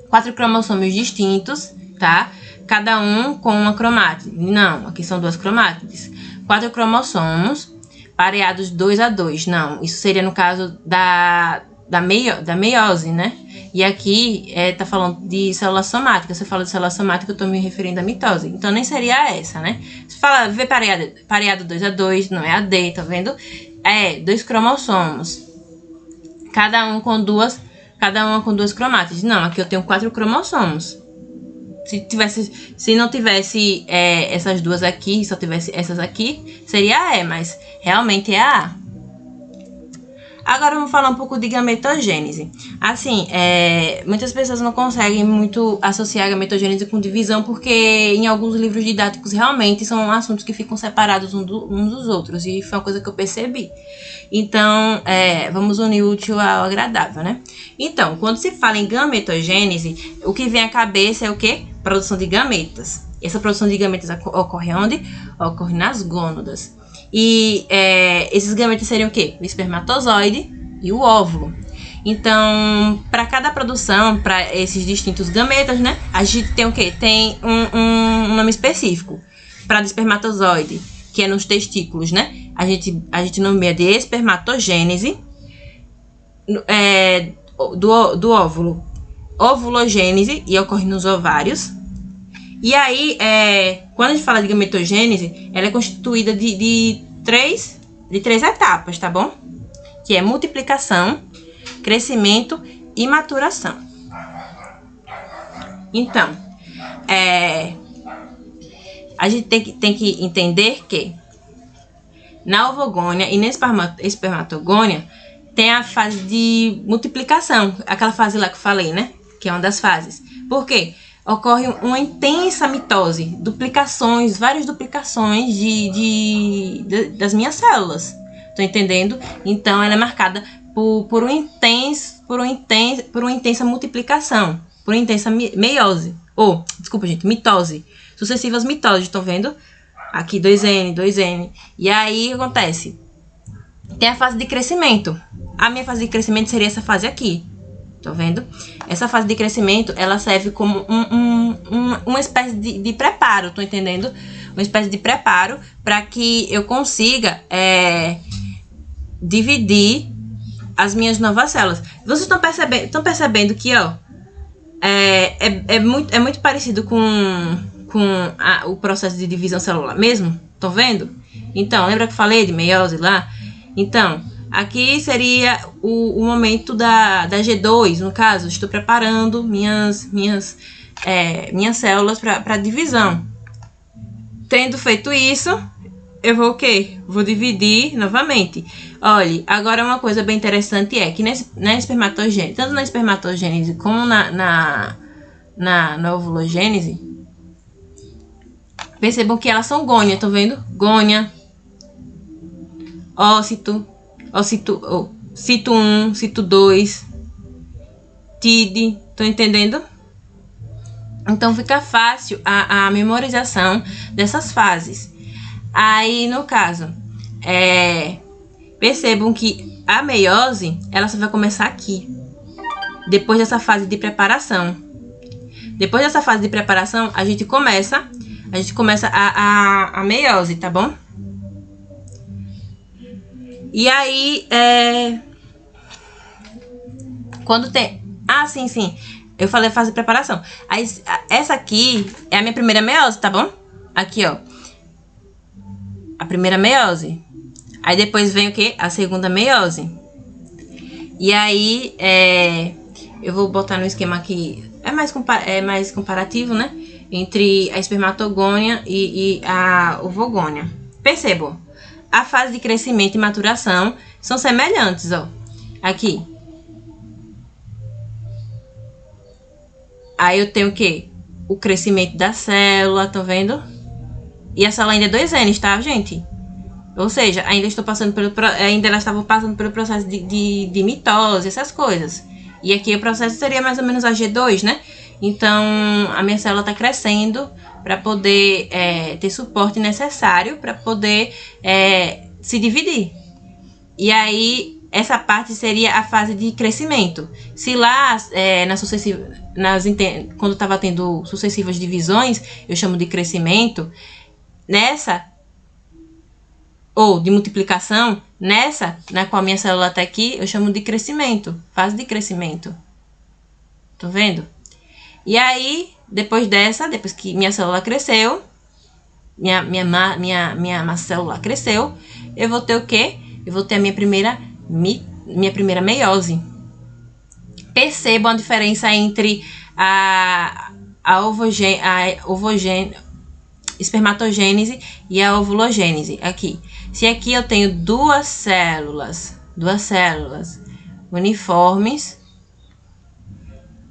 4 cromossomos distintos, tá? Cada um com uma cromátide. Não, aqui são 2 cromátides. 4 cromossomos pareados 2 a 2. Não, isso seria no caso da meiose, né? E aqui tá falando de célula somática. Se eu falo de célula somática, eu tô me referindo à mitose. Então, nem seria essa, né? Se fala V pareado 2 a 2, não é a D, tá vendo? 2 cromossomos. Cada uma com duas cromátides. Não, aqui eu tenho 4 cromossomos. Se não tivesse essas duas aqui, só tivesse essas aqui, seria a E, mas realmente é a A. Agora vamos falar um pouco de gametogênese. Assim, muitas pessoas não conseguem muito associar a gametogênese com divisão, porque em alguns livros didáticos realmente são assuntos que ficam separados uns dos outros, e foi uma coisa que eu percebi. Então, vamos unir o útil ao agradável, né? Então, quando se fala em gametogênese, o que vem à cabeça é o quê? produção de gametas. Essa produção de gametas ocorre onde? Ocorre nas gônadas. E esses gametas seriam o quê? O espermatozoide e o óvulo. Então, para cada produção, para esses distintos gametas, né? A gente tem o quê? Tem um nome específico. Para o espermatozoide, que é nos testículos, né? A gente nomeia de espermatogênese. Do óvulo, ovulogênese, e ocorre nos ovários. E aí, quando a gente fala de gametogênese, ela é constituída de três etapas, tá bom? Que é multiplicação, crescimento e maturação. Então, a gente tem que entender que na ovogônia e na espermatogônia tem a fase de multiplicação, aquela fase lá que eu falei, né? Que é uma das fases. Por quê? Ocorre uma intensa mitose, várias duplicações das minhas células. Tô entendendo? Então, ela é marcada por uma intensa multiplicação, por uma intensa meiose. Desculpa, gente, mitose. Sucessivas mitoses, estão vendo? Aqui 2N, 2N. E aí, o que acontece? Tem a fase de crescimento. A minha fase de crescimento seria essa fase aqui. Tô vendo? Essa fase de crescimento, ela serve como uma espécie de preparo, tô entendendo? Uma espécie de preparo para que eu consiga dividir as minhas novas células. Vocês estão percebendo que, ó, é muito parecido com o processo de divisão celular mesmo? Estão vendo? Então, lembra que eu falei de meiose lá? Então, aqui seria o momento da G2, no caso. Estou preparando minhas células para divisão. Tendo feito isso, eu vou o quê? Vou dividir novamente. Olha, agora uma coisa bem interessante é que na espermatogênese, tanto na espermatogênese como na ovulogênese, percebam que elas são gônia, estão vendo? Gônia, ócito, cito 1, cito 2, TID, estão entendendo? Então fica fácil a memorização dessas fases. Aí, no caso, percebam que a meiose, ela só vai começar aqui, depois dessa fase de preparação. Depois dessa fase de preparação, a gente começa a meiose, tá bom? E aí, quando tem... sim. Eu falei fase de preparação. Aí, essa aqui é a minha primeira meiose, tá bom? Aqui, ó. A primeira meiose. Aí depois vem o quê? A segunda meiose. E aí, eu vou botar no esquema aqui. É mais comparativo, né? Entre a espermatogônia e a ovogônia. Percebam. A fase de crescimento e maturação são semelhantes, ó. Aqui. Aí eu tenho o quê? O crescimento da célula, tá vendo? E a célula ainda é 2N, tá, gente? Ou seja, ainda elas estavam passando pelo processo de mitose, essas coisas. E aqui o processo seria mais ou menos a G2, né? Então, a minha célula está crescendo para poder ter suporte necessário para poder se dividir. E aí, essa parte seria a fase de crescimento. Se lá, quando estava tendo sucessivas divisões, eu chamo de crescimento, ou de multiplicação, na qual a minha célula está aqui, eu chamo de crescimento, fase de crescimento. Tô vendo? E aí, depois que minha célula cresceu, minha célula cresceu, eu vou ter o quê? Eu vou ter a minha primeira meiose. Percebam a diferença entre a espermatogênese e a ovulogênese. Aqui. Se aqui eu tenho duas células uniformes,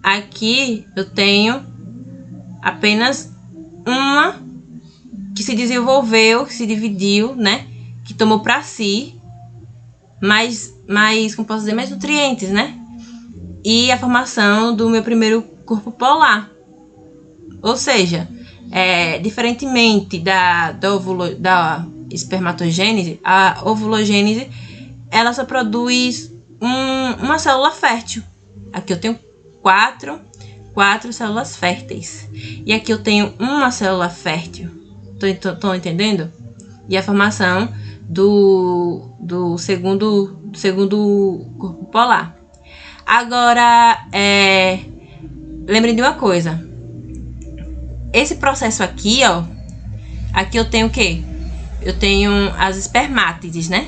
aqui eu tenho apenas uma que se desenvolveu, que se dividiu, né? Que tomou para si mais, como posso dizer, mais nutrientes, né? E a formação do meu primeiro corpo polar. Ou seja, diferentemente da espermatogênese, a ovulogênese, ela só produz uma célula fértil. Aqui eu tenho quatro células férteis. E aqui eu tenho uma célula fértil. Estão entendendo? E a formação do segundo corpo polar. Agora, lembrem de uma coisa. Esse processo aqui, ó. Aqui eu tenho o quê? Eu tenho as espermátides, né?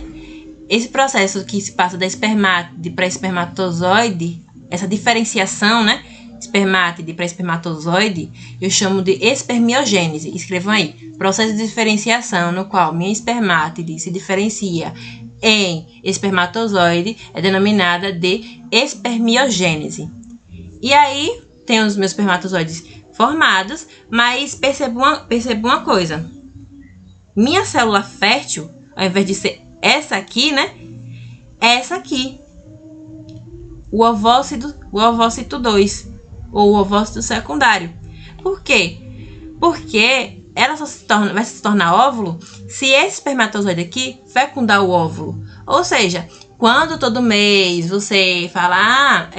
Esse processo que se passa da espermátide para espermatozoide, essa diferenciação, né? Espermátide para espermatozoide, eu chamo de espermiogênese. Escrevam aí. Processo de diferenciação no qual minha espermátide se diferencia em espermatozoide é denominada de espermiogênese. E aí, tem os meus espermatozoides formados, mas percebo uma coisa. Minha célula fértil, ao invés de ser essa aqui, né? É essa aqui. O ovócito 2. Ou o ovócito secundário. Por quê? Porque ela vai se tornar óvulo se esse espermatozoide aqui fecundar o óvulo. Ou seja, quando todo mês você fala,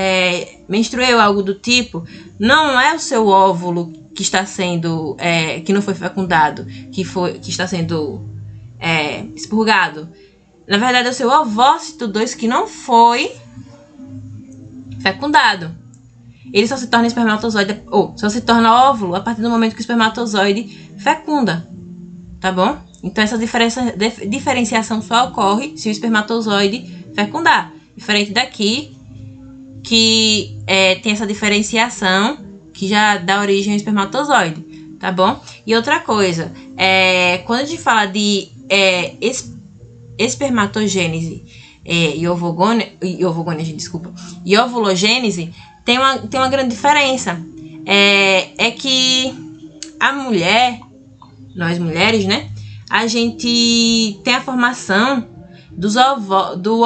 menstruei ou algo do tipo, não é o seu óvulo que está sendo, que não foi fecundado, que está sendo expurgado. Na verdade, é o seu ovócito 2 que não foi fecundado. Ele só se torna espermatozoide, ou só se torna óvulo a partir do momento que o espermatozoide fecunda, tá bom? Então, essa diferenciação só ocorre se o espermatozoide fecundar. Diferente daqui, que tem essa diferenciação que já dá origem ao espermatozoide, tá bom? E outra coisa, quando a gente fala de espermatogênese e ovulogênese, tem uma grande diferença. É que a mulher, nós mulheres, né? A gente tem a formação do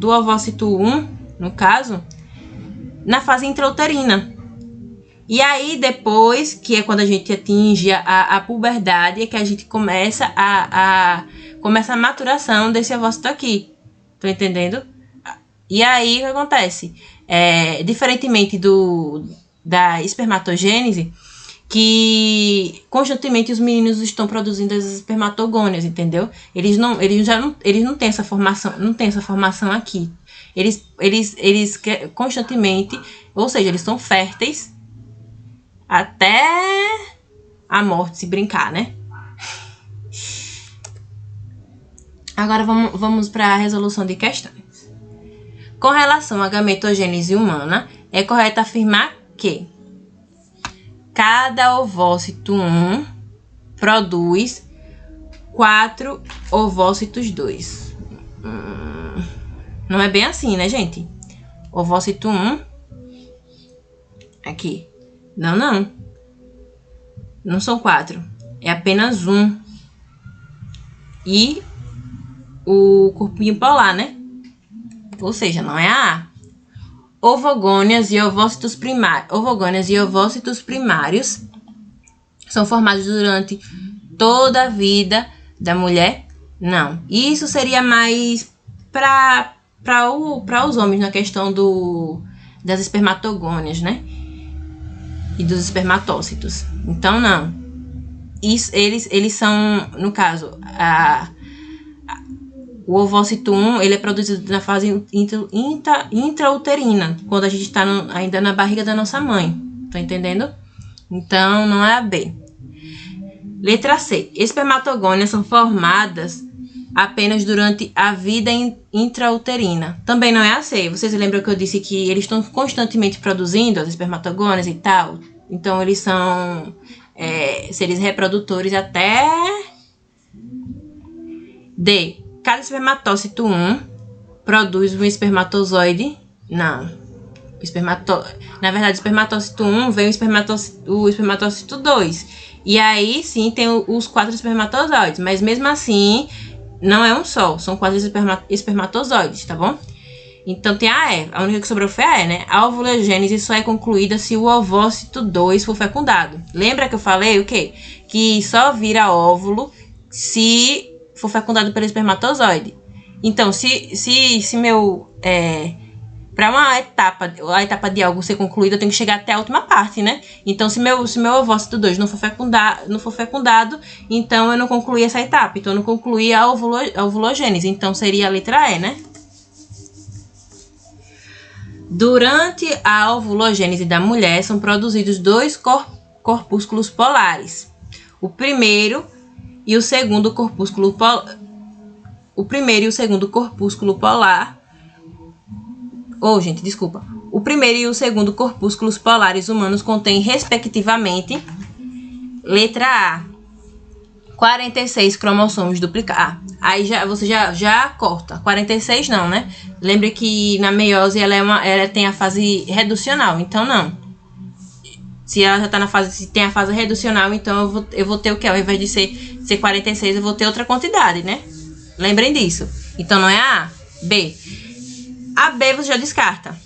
ovócito 1, no caso, na fase intrauterina. E aí, depois, que é quando a gente atinge a puberdade, é que a gente começa a maturação desse ovócito aqui. Tô entendendo? E aí, o que acontece? Diferentemente da espermatogênese, que constantemente os meninos estão produzindo as espermatogônias, entendeu? Eles não têm essa formação aqui. Eles constantemente, ou seja, eles são férteis até a morte, se brincar, né? Agora vamos para a resolução de questões. Com relação à gametogênese humana, é correto afirmar que cada ovócito 1 produz 4 ovócitos 2. Não é bem assim, né, gente? Ovócito 1. Aqui. Não. Não são 4. É apenas 1. E o corpinho polar, né? Ou seja, não é a A. Ovogônias e ovócitos primários são formados durante toda a vida da mulher? Não. Isso seria mais para os homens na questão das espermatogônias, né? E dos espermatócitos. Então, não. Eles são, no caso, o ovócito 1, ele é produzido na fase intrauterina, quando a gente está ainda na barriga da nossa mãe. Tá entendendo? Então, não é a B. Letra C. Espermatogônias são formadas apenas durante a vida intrauterina. Também não é a C. Vocês lembram que eu disse que eles estão constantemente produzindo as espermatogônias e tal? Então, eles são seres reprodutores até... D. Cada espermatócito 1 produz um espermatozoide? Não. Na verdade, o espermatócito 1 vem o espermatócito 2. E aí, sim, tem os 4 espermatozoides. Mas, mesmo assim, não é um só. São 4 espermatozoides, tá bom? Então tem a E. A única que sobrou foi a E, né? A ovulogênese só é concluída se o ovócito 2 for fecundado. Lembra que eu falei o quê? Que só vira óvulo se for fecundado pelo espermatozoide. Então, se meu... para a etapa de algo ser concluída, eu tenho que chegar até a última parte, né? Então, se meu ovócito 2 não for fecundado, então eu não concluí essa etapa. Então, eu não concluí a ovulogênese. Então, seria a letra E, né? Durante a ovulogênese da mulher, são produzidos 2 corpúsculos polares. O primeiro e o segundo corpúsculo polar. O primeiro e o segundo corpúsculos polares humanos contêm, respectivamente, letra A, 46 cromossomos duplicados. Aí você já corta. 46 não, né? Lembre que na meiose ela tem a fase reducional, então não. Se ela já tá se tem a fase reducional, então eu vou ter o que? Ao invés de ser 46, eu vou ter outra quantidade, né? Lembrem disso. Então não é a A. B. A B você já descarta.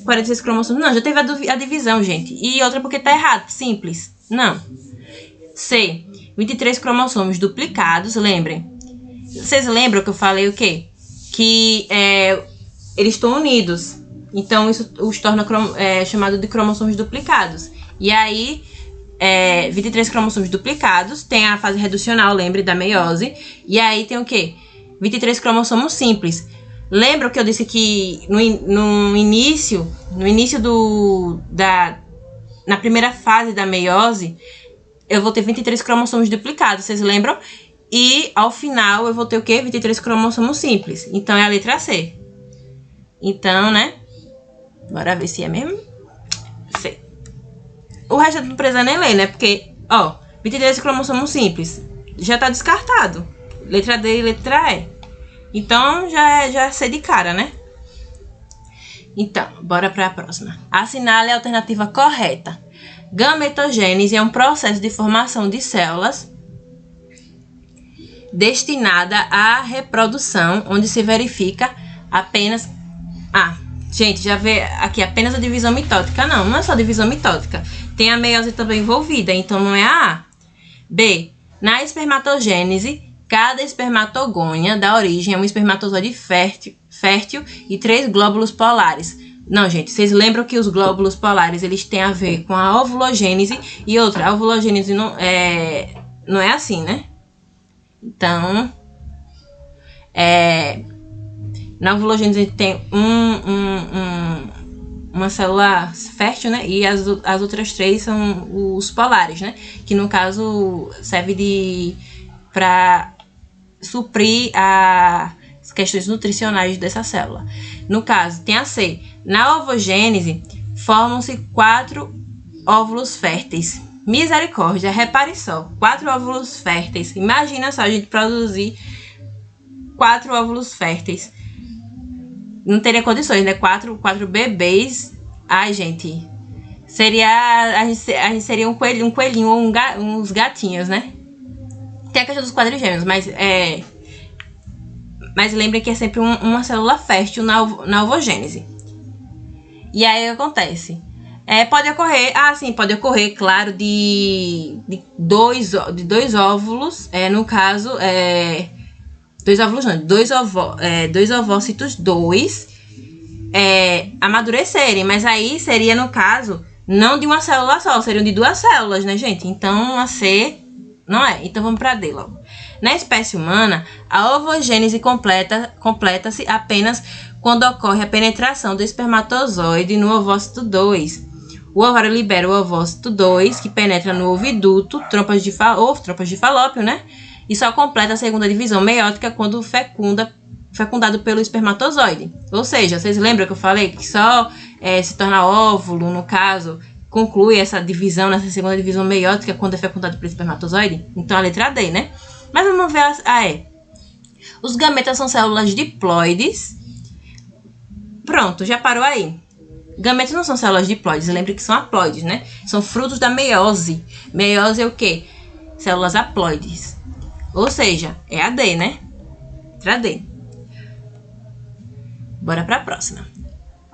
46 cromossomos. Não, já teve a divisão, gente. E outra porque tá errado. Simples. Não. C. 23 cromossomos duplicados. Lembrem. Vocês lembram que eu falei o quê? Que eles estão unidos. Então, isso os torna chamado de cromossomos duplicados. E aí, 23 cromossomos duplicados. Tem a fase reducional, lembre, da meiose. E aí tem o quê? 23 cromossomos simples. Lembra que eu disse que no início na primeira fase da meiose, eu vou ter 23 cromossomos duplicados, vocês lembram? E ao final eu vou ter o quê? 23 cromossomos simples. Então é a letra C. Então, né? Bora ver se é mesmo. C. O resto não precisa nem ler, né? Porque, 23 cromossomos simples. Já tá descartado. Letra D e letra E. Então, já sei de cara, né? Então, bora para a próxima. Assinale a alternativa correta. Gametogênese é um processo de formação de células destinada à reprodução, onde se verifica apenas... gente, já vê aqui apenas a divisão mitótica. Não é só divisão mitótica. Tem a meiose também envolvida, então não é a A. B. Na espermatogênese, cada espermatogônia dá origem a um espermatozoide fértil e 3 glóbulos polares. Não, gente, vocês lembram que os glóbulos polares eles têm a ver com a ovulogênese e outra, a ovulogênese não é assim, né? Então, na ovulogênese tem uma célula fértil, né? E as outras 3 são os polares, né? Que no caso serve para suprir as questões nutricionais dessa célula. No caso, tem a C. Na ovogênese, formam-se 4 óvulos férteis. Misericórdia, repare só. 4 óvulos férteis. Imagina só a gente produzir 4 óvulos férteis. Não teria condições, né? 4 bebês. Ai, gente. A gente seria um coelhinho ou uns gatinhos, né? Tem a questão dos quadrigêmeos, mas lembrem que é sempre uma célula fértil na ovogênese. E aí o que acontece? Pode ocorrer, claro, de dois óvulos, no caso, dois ovócitos 2 amadurecerem, mas aí seria, no caso, não de uma célula só, seriam de 2 células, né, gente? Então, a C não é. Então, vamos para D logo. Na espécie humana, a ovogênese completa-se apenas quando ocorre a penetração do espermatozoide no ovócito 2. O ovário libera o ovócito 2, que penetra no oviduto, trompas de Falópio, né? E só completa a segunda divisão meiótica quando fecundado pelo espermatozoide. Ou seja, vocês lembram que eu falei que só se torna óvulo, no caso, conclui essa divisão, nessa segunda divisão meiótica, quando é fecundado pelo espermatozoide? Então, a letra D, né? Mas vamos ver a E. Os gametas são células diploides. Pronto, já parou aí. Gametas não são células diploides, lembre que são haploides, né? São frutos da meiose. Meiose é o quê? Células haploides. Ou seja, é a D, né? Letra D. Bora para a próxima.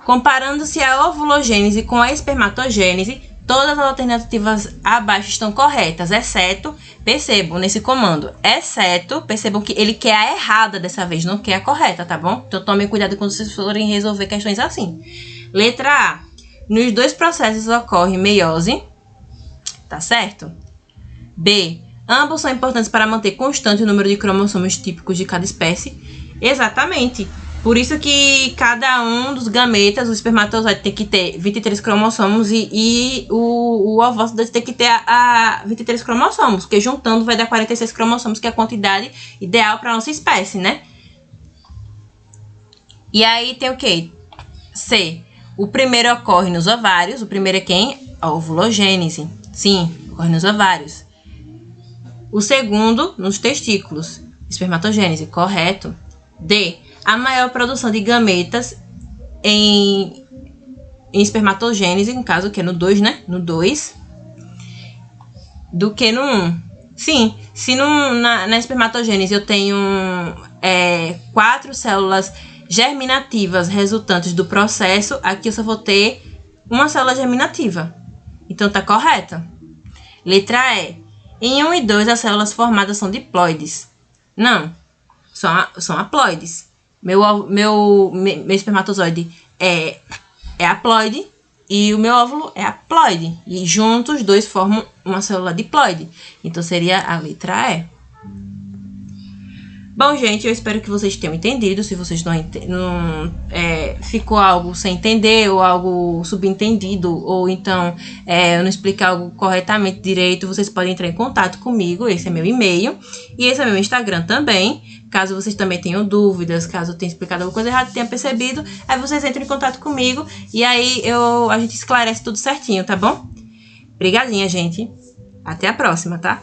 Comparando-se a ovulogênese com a espermatogênese, todas as alternativas abaixo estão corretas, exceto, percebam nesse comando, percebam que ele quer a errada dessa vez, não quer a correta, tá bom? Então tomem cuidado quando vocês forem resolver questões assim. Letra A. Nos 2 processos ocorre meiose, tá certo? B. Ambos são importantes para manter constante o número de cromossomos típicos de cada espécie. Exatamente. Por isso que cada um dos gametas, o espermatozoide tem que ter 23 cromossomos e o ovócito tem que ter 23 cromossomos, porque juntando vai dar 46 cromossomos, que é a quantidade ideal para a nossa espécie, né? E aí tem o quê? C. O primeiro ocorre nos ovários. O primeiro é quem? A ovulogênese. Sim, ocorre nos ovários. O segundo, nos testículos. Espermatogênese, correto. D. A maior produção de gametas em espermatogênese, no caso, que é no 2, né? No 2. Do que no 1. Sim, se na espermatogênese eu tenho 4 células germinativas resultantes do processo, aqui eu só vou ter uma célula germinativa. Então tá correta. Letra E. Em 1 e 2, as células formadas são diploides. Não, são haploides. Meu espermatozoide é haploide e o meu óvulo é haploide. E juntos os dois formam uma célula diploide. Então seria a letra E. Bom, gente, eu espero que vocês tenham entendido. Se vocês não ficou algo sem entender ou algo subentendido, ou então eu não explicar algo corretamente direito, vocês podem entrar em contato comigo. Esse é meu e-mail e esse é meu Instagram também. Caso vocês também tenham dúvidas, caso eu tenha explicado alguma coisa errada, tenha percebido, aí vocês entram em contato comigo e aí a gente esclarece tudo certinho, tá bom? Obrigadinha, gente. Até a próxima, tá?